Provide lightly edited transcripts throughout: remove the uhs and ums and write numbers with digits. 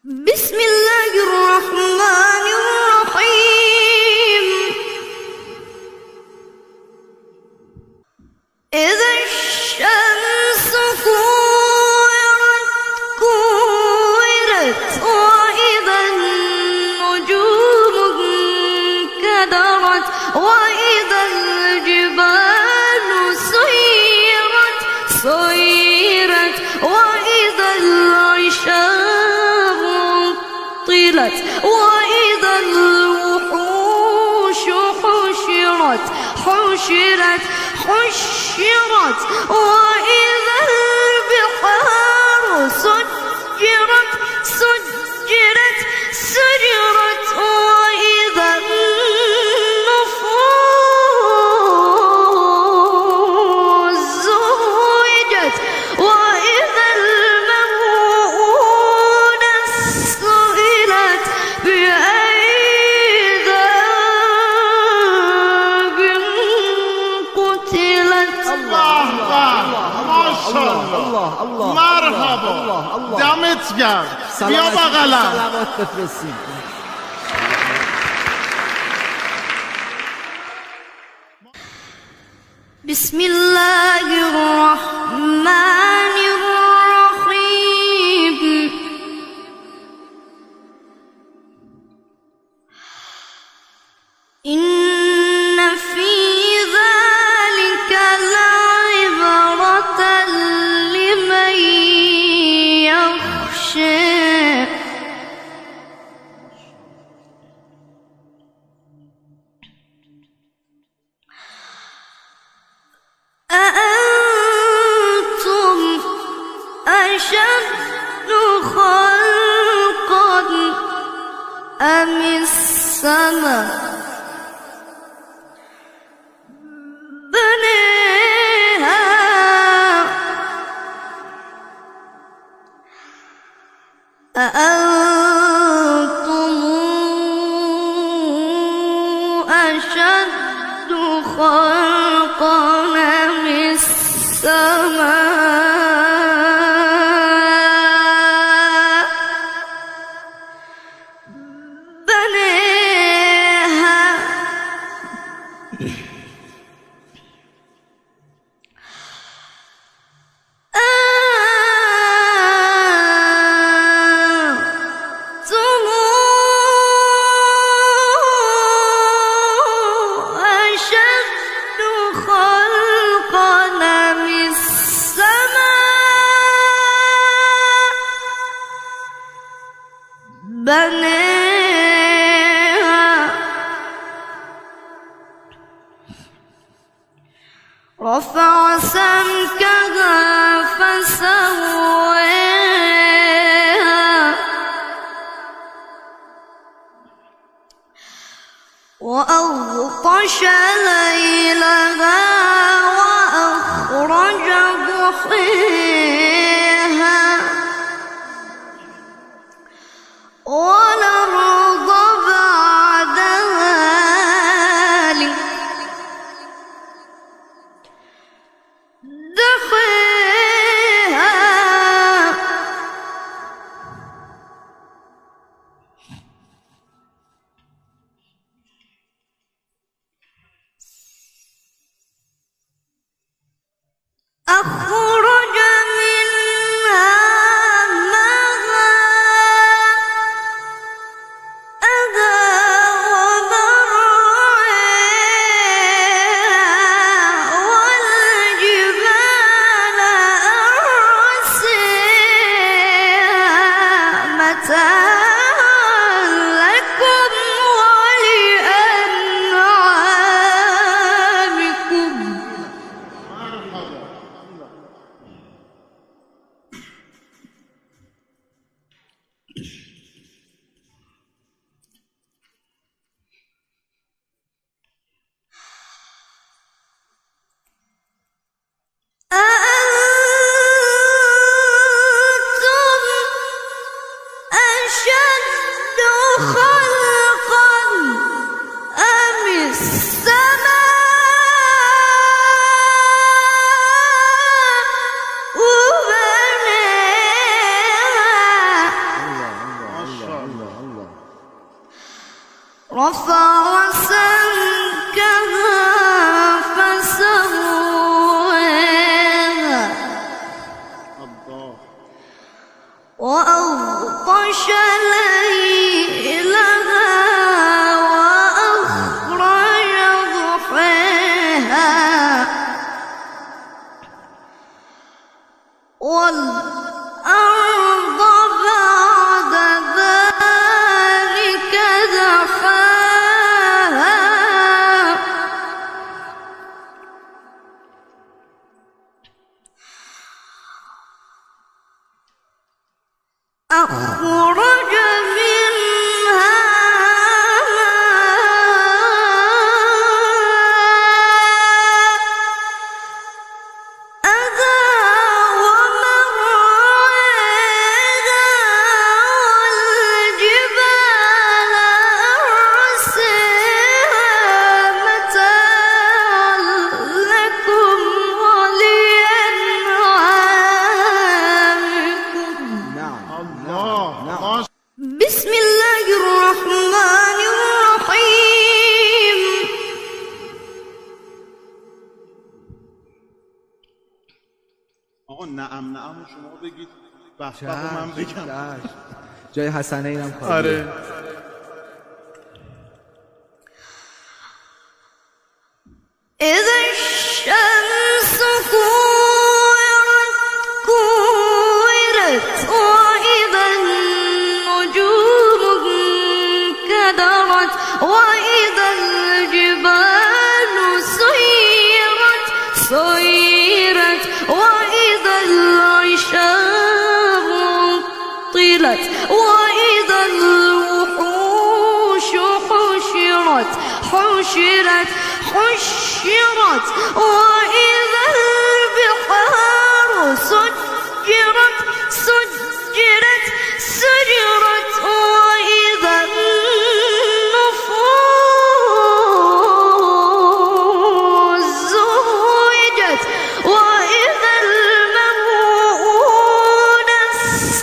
بسم الله الرحمن الرحيم. إذا الشمس كورت وإذا النجوم انكدرت وإذا الجبال سيرت وإذا العشار عطلت وإذا الوحوش حشرت وإذا البحار سجرت وإذا النفوس زوجت وإذا الموءودة سئلت بأي ذنب قتلت. الله ما شاء الله مرحبا دمت گرم. بیا بغلم. بسم الله الرحمن الرحيم. إن في ذلك لعبرة لمن يخشى. أأنتم أشد خلقا أم السماء بنيها أأنتم أشد خلقا أم السماء بنيها أنتم أشد خلقا أم السماء بنيها رفع سمكها فسويها وأغطش ليلها وأخرج ضحيها والأرض بعد ذلك دحيها أخرج منها ماءها ومرعاها والجبال أرسيها متاعا لكم ولأنعامكم. أأنتم أشد خلقا أم السماء بنيها رفع سمكها فسواها وأغطش ليلها وأخرج ضحاها والأرض بعد ذلك دحاها أخرج منها ماءها ومرعاها والجبال أرساها متاعا لكم ولأنعامكم. بسم الله الرحمن الرحيم. آقا نعم شما بگید بخ من بگم. جای حسنه اینم خواهد. آره إذا الشمس كورت وإذا النجوم انكدرت وإذا الجبال سيرت وإذا العشار عطلت وإذا الوحوش حشرت وإذا البحار سجرت وإذا النفوس زوجت وإذا الموءودة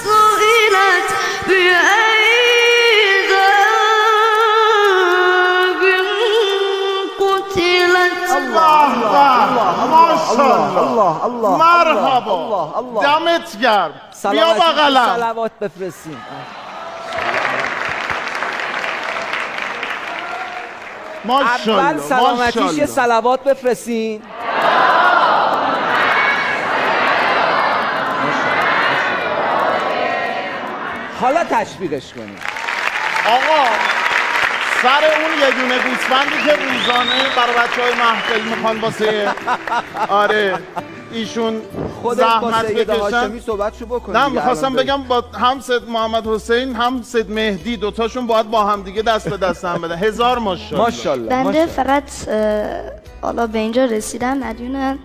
سئلت بأي ذنب قتلت. الله مرحبا دمت گرم. بیا بغلم. صلوات بفرستیم. اول سلامتیش یه صلوات بفرستین. حالا تشویقش کنیم. آقا سر اون یه دونه گوسفندی که روزانه برای بچه‌های محفل میخوان واسه آره ایشون زحمت بکشن. صحبتشو بکنیم. نه میخواستم بگم با هم سید محمد حسین هم سید مهدی دوتاشون باید با هم دیگه دست به دست هم بدن. 1000 ماشاءالله. بنده فقط حالا به اینجا رسیدم مدیون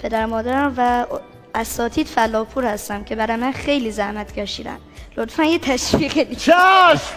پدر مادرم و اساتید فلاپور هستم که برای من خیلی زحمت کشیدن. لطفا یه تشویق دیگه. چشم